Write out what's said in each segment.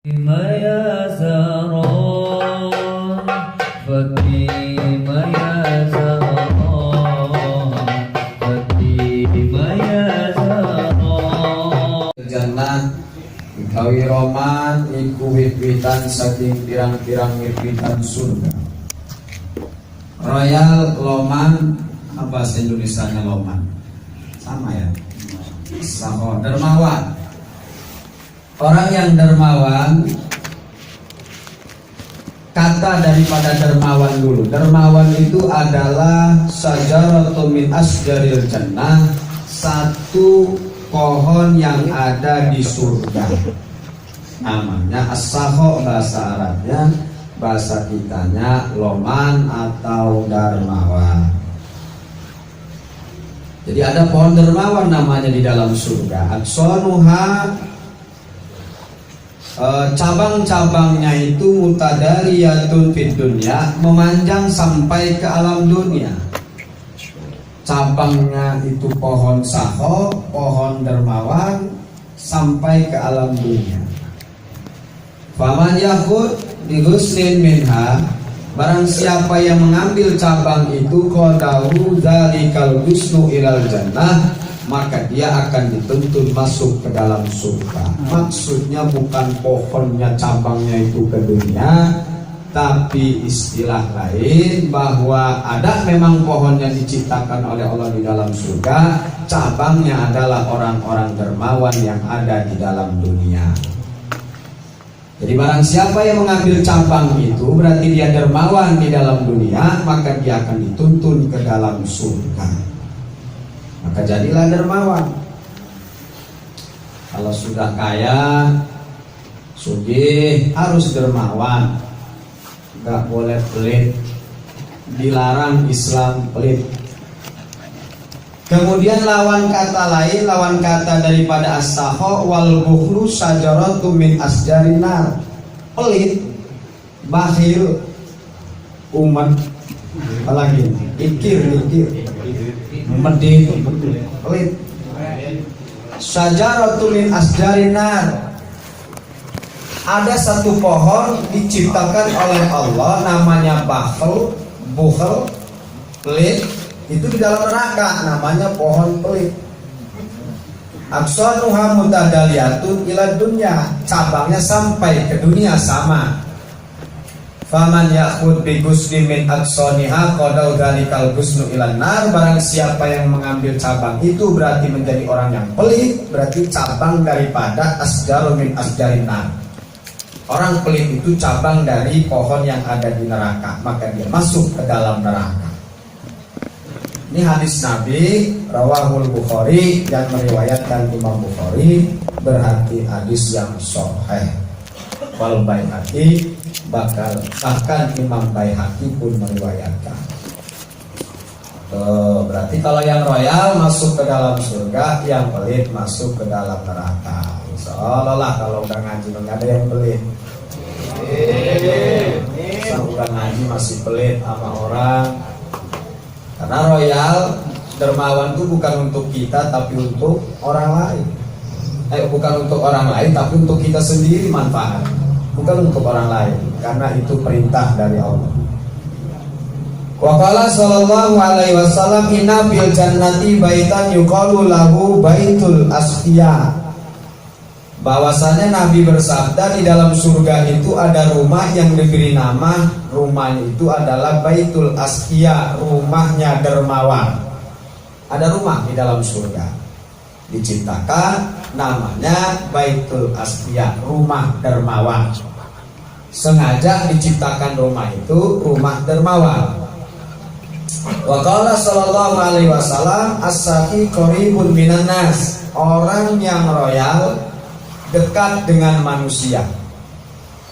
فاطمة يا زهراء فاطمة يا زهراء فاطمة يا زهراء Jannah utawi roman iku wit-witan saking pirang-pirang wit-witan surga. Royal Loman, apa bahasa Indonesianya Loman? Sama ya. Saho dermawan. Orang yang dermawan, kata daripada dermawan dulu. Dermawan itu adalah sajaratun min asjaril jannah, satu pohon yang ada di surga. Namanya as-sakho bahasa Arabnya, bahasa kitanya loman atau darmawan. Jadi ada pohon dermawan namanya di dalam surga. Aksonuha, cabang-cabangnya itu mutadariyatun fid dunya, memanjang sampai ke alam dunia. Cabangnya itu pohon saho, pohon dermawan, sampai ke alam dunia. Faman yakhud bi ghusnin minha, barang siapa yang mengambil cabang itu qadahu dzalikal ghusnu ilal jannah, maka dia akan dituntun masuk ke dalam surga. Maksudnya bukan pohonnya cabangnya itu ke dunia, tapi istilah lain bahwa ada memang pohonnya diciptakan oleh Allah di dalam surga, cabangnya adalah orang-orang dermawan yang ada di dalam dunia. Jadi barang siapa yang mengambil cabang itu berarti dia dermawan di dalam dunia, maka dia akan dituntun ke dalam surga. Maka jadilah dermawan. Kalau sudah kaya, sugih, harus dermawan. Gak boleh pelit. Dilarang Islam pelit. Kemudian lawan kata lain, lawan kata daripada as-sakho wal bukhlu sajaratun min asjarin nar. Pelit, bakhil, umat, apalagi ikir, medit, pelit. Sajaratun min asjarin nar. Ada satu pohon diciptakan oleh Allah namanya bukhl, pelit, itu di dalam neraka namanya pohon pelit. Aksanuha mutadaliyatun ila dunya, cabangnya sampai ke dunia sama. Faman yakhud bi ghusni min aksaniha qadau dzalikal ghusnu ila nar, barang siapa yang mengambil cabang itu berarti menjadi orang yang pelit, berarti cabang daripada asjaru min asjarin nar. Orang pelit itu cabang dari pohon yang ada di neraka, maka dia masuk ke dalam neraka. Ini hadis Nabi rawahul Bukhari, yang meriwayatkan Imam Bukhari, berarti hadis yang sahih. Wal Baihaqi, bahkan Imam Baihaqi pun meriwayatkan. Berarti kalau yang royal masuk ke dalam surga, yang pelit masuk ke dalam neraka. Seolah-olah kalau udah ngaji nggak ada yang pelit. Udah ngaji masih pelit sama orang. Karena royal dermawan itu bukan untuk kita tapi untuk orang lain. Bukan untuk orang lain tapi untuk kita sendiri manfaat. Bukan untuk orang lain, karena itu perintah dari Allah. Wa qala sallallahu alaihi wasallam inna bil jannati baitan yuqalu lahu baitul asfiya. Bahwasanya Nabi bersabda di dalam surga itu ada rumah yang diberi nama, rumahnya itu adalah Baitul Asfiya, rumahnya dermawan. Ada rumah di dalam surga diciptakan namanya Baitul Asfiya, rumah dermawan. Sengaja diciptakan rumah itu rumah dermawan. Wa qala sallallahu alaihi wasallam as-saqi qaribun minan nas, orang yang royal dekat dengan manusia.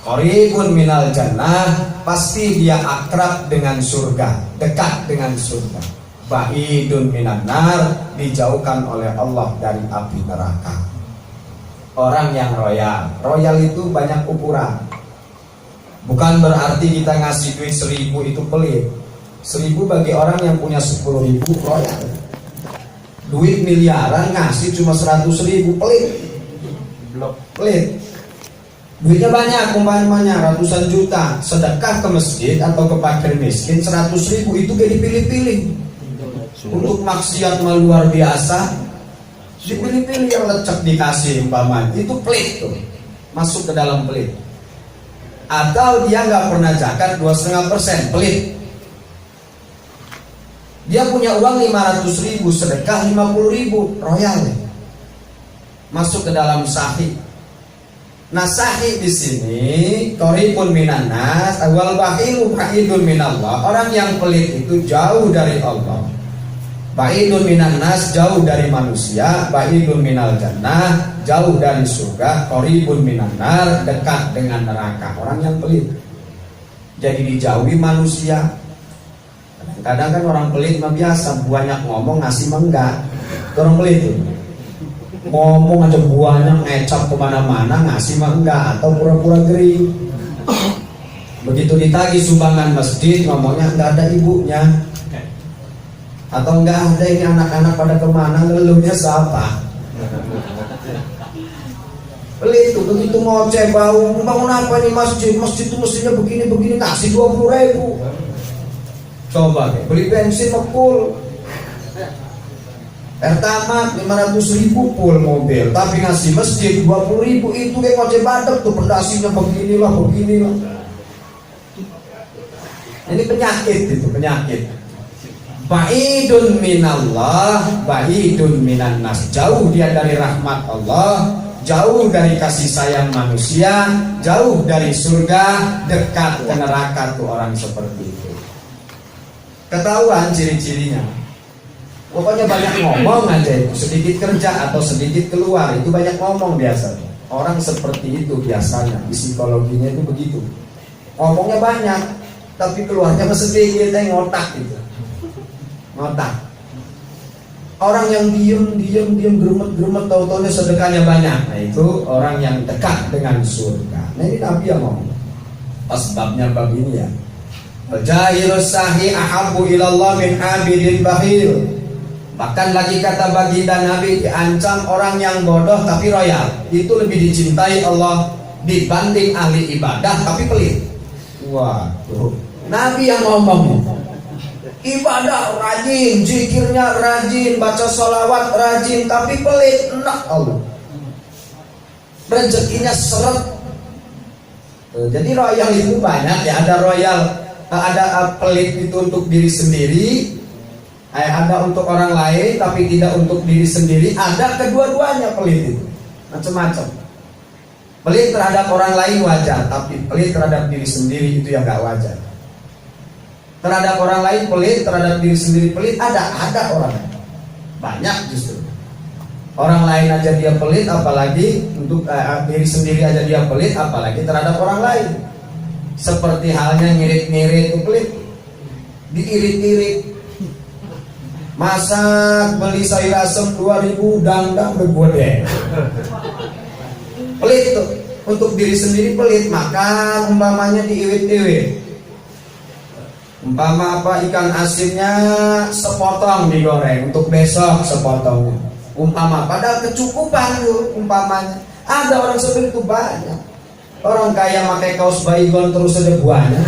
Qaribun minal jannah, pasti dia akrab dengan surga, dekat dengan surga. Ba'idun minan nar, dijauhkan oleh Allah dari api neraka. Orang yang royal itu banyak ukuran. Bukan berarti kita ngasih duit 1.000 itu pelit. 1.000 bagi orang yang punya 10.000 royal. Duit miliaran ngasih cuma 100.000 pelit. Pelit. duitnya banyak, umpamanya ratusan juta, sedekah ke masjid atau ke fakir miskin 100.000, itu kayak dipilih-pilih. Untuk maksiat luar biasa, dipilih-pilih yang lecek dikasih umpamanya, itu pelit tuh, masuk ke dalam pelit. Atau dia nggak pernah zakat 2,5%, pelit. Dia punya uang 500.000, sedekah 50.000, royal nih. Masuk ke dalam sahih. Nah sahih di sini qaribun minan nas wal bakhilu ba'idun minallah. Orang yang pelit itu jauh dari Allah. Ba'idun minan nas, jauh dari manusia. Ba'idun minal jannah, jauh dari surga. Qaribun minan nar, dekat dengan neraka. Orang yang pelit jadi dijauhi manusia. Kadang kan orang pelit mah biasa, banyak ngomong ngasih mah enggak. Orang pelit itu ngomong aja banyak, ngecap kemana-mana, ngasih mah enggak, atau pura-pura gering. Begitu ditagih sumbangan masjid, ngomongnya enggak ada ibunya, atau enggak ada ini anak-anak pada kemana, ngeluhnya siapa. Pelit itu begitu ngoceh, bau bangun apa nih masjid itu mestinya begini ngasih 20.000. Coba deh, beli bensin full, pertama 500.000 full mobil, tapi ngasih masjid 20.000, itu kayak ngoceh badak tuh, pendasinya beginilah. Ini penyakit, itu penyakit. Ba'idun minallah, ba'idun minan nas, jauh dia dari rahmat Allah, jauh dari kasih sayang manusia, jauh dari surga, dekat ke neraka tuh orang seperti itu. Ketahuan ciri-cirinya. Pokoknya banyak ngomong aja itu, sedikit kerja atau sedikit keluar, itu banyak ngomong biasanya. Orang seperti itu biasanya, psikologinya itu begitu. Ngomongnya banyak, tapi keluarnya sedikit, ngotak gitu. Ngotak. Orang yang diem geremet, tahu-tahunya sedekahnya banyak. Nah itu orang yang dekat dengan surga. Nah ini Nabi yang ngomong. Sebabnya bab ini ya. Al-jahilus sahih ahabbu ilallah min abidin bakhil. Bahkan lagi kata baginda Nabi, diancam orang yang bodoh tapi royal, itu lebih dicintai Allah dibanding ahli ibadah tapi pelit. Waduh, Nabi yang ngomong. Ibadah rajin, zikirnya rajin, baca sholawat rajin, tapi pelit, enak Allah. Rezekinya seret. Jadi royal itu banyak ya, ada royal, ada pelit itu untuk diri sendiri, ada untuk orang lain tapi tidak untuk diri sendiri, ada kedua-duanya pelit itu, macam-macam. Pelit terhadap orang lain wajar, tapi pelit terhadap diri sendiri itu yang gak wajar. Terhadap orang lain pelit, terhadap diri sendiri pelit, ada orang banyak justru. Orang lain aja dia pelit, apalagi untuk diri sendiri aja dia pelit, apalagi terhadap orang lain. Seperti halnya ngirit-ngirit itu pelit, diirit-irit. Masak beli sayur asem 2.000, dangdang begode. Pelit tuh, untuk diri sendiri pelit. Makan umpamanya diirit-irit. Umpama apa, ikan asinnya sepotong digoreng, untuk besok sepotongnya. Umpama, padahal kecukupan tuh umpamanya. Ada orang seperti itu banyak. Orang kaya pakai kaos baygon terus aja buahnya.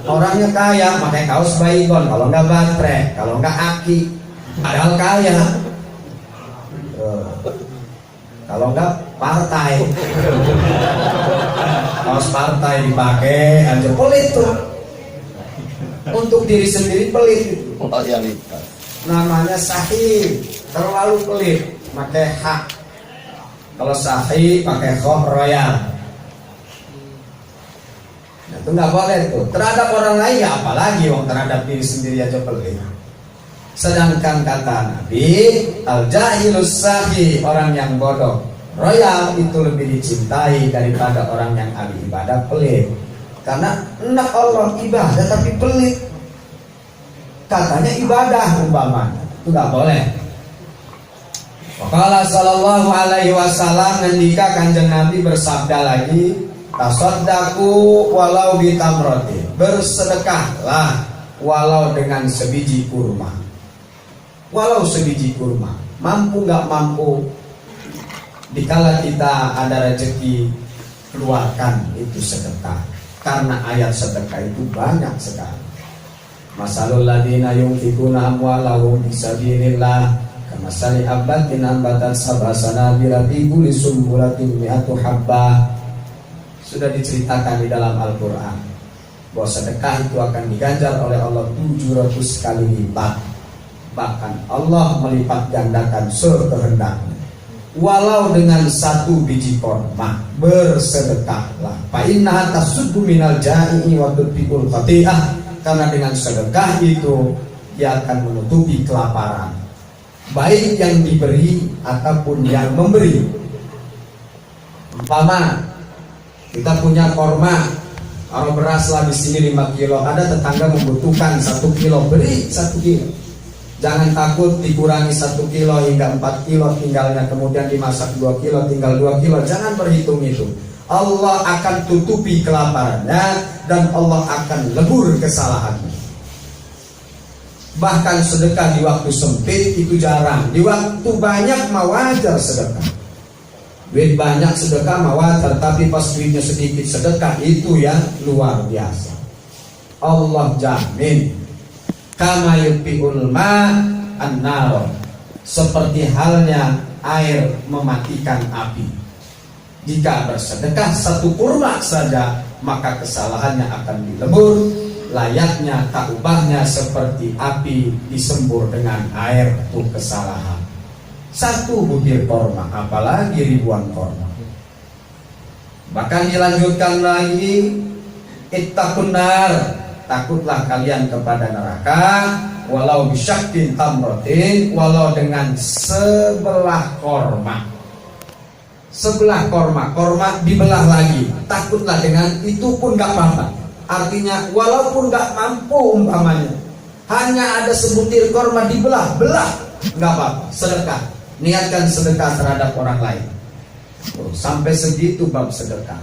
Orangnya kaya pakai kaos baygon, kalau nggak baterai, kalau nggak aki, padahal kaya. Kalau nggak partai, kaos partai dipakai aja. Pelit tuh. Untuk diri sendiri pelit itu. Namanya sahih, terlalu pelit, pakai hak. Kalau sahih pakai khoh royal. Nah, itu nggak boleh tuh. Terhadap orang lain ya apalagi, wong terhadap diri sendiri aja pelit. Sedangkan kata Nabi, al-jahilus sahih, orang yang bodoh royal itu lebih dicintai daripada orang yang ahli ibadah pelit. Karena enak Allah ibadah tapi pelit. Katanya ibadah umpamanya, itu nggak boleh. Qala sallallahu alaihi wasallam, ngendika Kanjeng Nabi bersabda lagi, tasaddaqu walau bitamrati, bersedekahlah walau dengan sebiji kurma. Walau sebiji kurma, mampu nggak mampu, Dikala kita ada rezeki, keluarkan itu sedekah. Karena ayat sedekah itu banyak sekali. Masalul ladina yunfikuna amwalahum fisabilillah kamasali habbatin ambatat sab'a sanabila fi kulli sumbulatin mi'atu habbah. Sudah diceritakan di dalam Al-Qur'an bahwa sedekah itu akan diganjar oleh Allah 700 kali lipat. Bahkan Allah melipat gandakan sekehendaknya. Walau dengan 1 biji korma, bersedekahlah. Fa innaha tasuddu minal ja'i wa tudfiqul khati'ah. Karena dengan sedekah itu dia akan menutupi kelaparan, baik yang diberi ataupun yang memberi. Umpama kita punya korma, kalau beras lah di sini 5 kilo, ada tetangga membutuhkan 1 kilo, beri 1 kilo. Jangan takut dikurangi 1 kilo hingga 4 kilo tinggalnya, kemudian dimasak 2 kilo tinggal 2 kilo. Jangan berhitung itu. Allah akan tutupi kelaparannya dan Allah akan lebur kesalahannya. Bahkan sedekah di waktu sempit itu jarang. Di waktu banyak mah wajar sedekah. Duit banyak sedekah mah wajar, tapi pas duitnya sedikit sedekah itu yang luar biasa. Allah jamin. Kama yutfi'ul ma an-nar. Seperti halnya air mematikan api. Jika bersedekah 1 kurma saja, maka kesalahannya akan dilebur. Layaknya tak ubahnya seperti api disembur dengan air untuk kesalahan. 1 butir korma, apalagi ribuan korma. Bahkan dilanjutkan lagi, ittaqun nar, takutlah kalian kepada neraka, walau bisyakkin tamratin, walau dengan sebelah korma. Sebelah korma dibelah lagi, takutlah dengan itu pun gak apa-apa. Artinya walaupun gak mampu umpamanya, hanya ada sebutir korma dibelah, gak apa-apa, sedekah. Niatkan sedekah terhadap orang lain. Sampai segitu bab sedekah.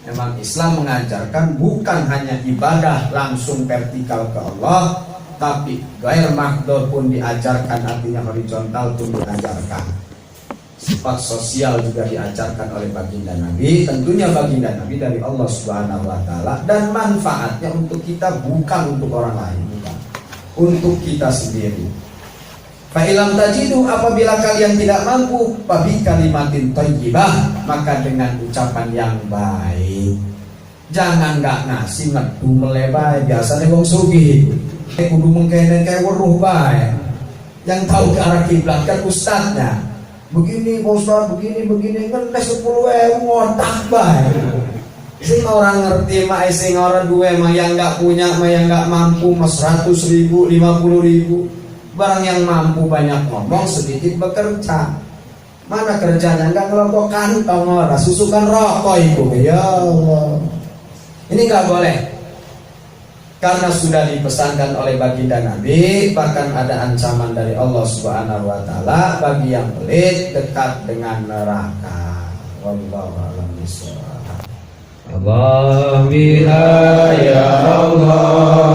Memang Islam mengajarkan bukan hanya ibadah langsung vertikal ke Allah, tapi ghair mahdhur pun diajarkan, artinya horizontal pun diajarkan. Sifat sosial juga diajarkan oleh baginda Nabi. Tentunya baginda Nabi dari Allah Subhanahu wa Ta'ala, dan manfaatnya untuk kita, bukan untuk orang lain, bukan, untuk kita sendiri. Fa ilam tajidu, apabila kalian tidak mampu, fabi kalimatin thayyibah, maka dengan ucapan yang baik. Jangan gak ngasih ngedu melebay, biasanya wong sugih kudu mengkenen kayak weruh bae. Yang tahu ke arah kiblat kan ustadznya. Begini Ustaz, begini ngeles 10.000 ngotak bae. Sing orang ngerti mah, sing orang duwe mah, yang enggak punya mah, yang enggak mampu mah 100.000, 50.000. Barang yang mampu banyak ngomong, sedikit bekerja. Mana kerjanya? Enggak ngerokok kantong ora, susukan rokok itu. Ya Allah. Ini enggak boleh. Karena sudah dipesankan oleh baginda Nabi, bahkan ada ancaman dari Allah Subhanahu wa Ta'ala bagi yang pelit, dekat dengan neraka. Wallahu a'lam bishawab. Allah ya Allah.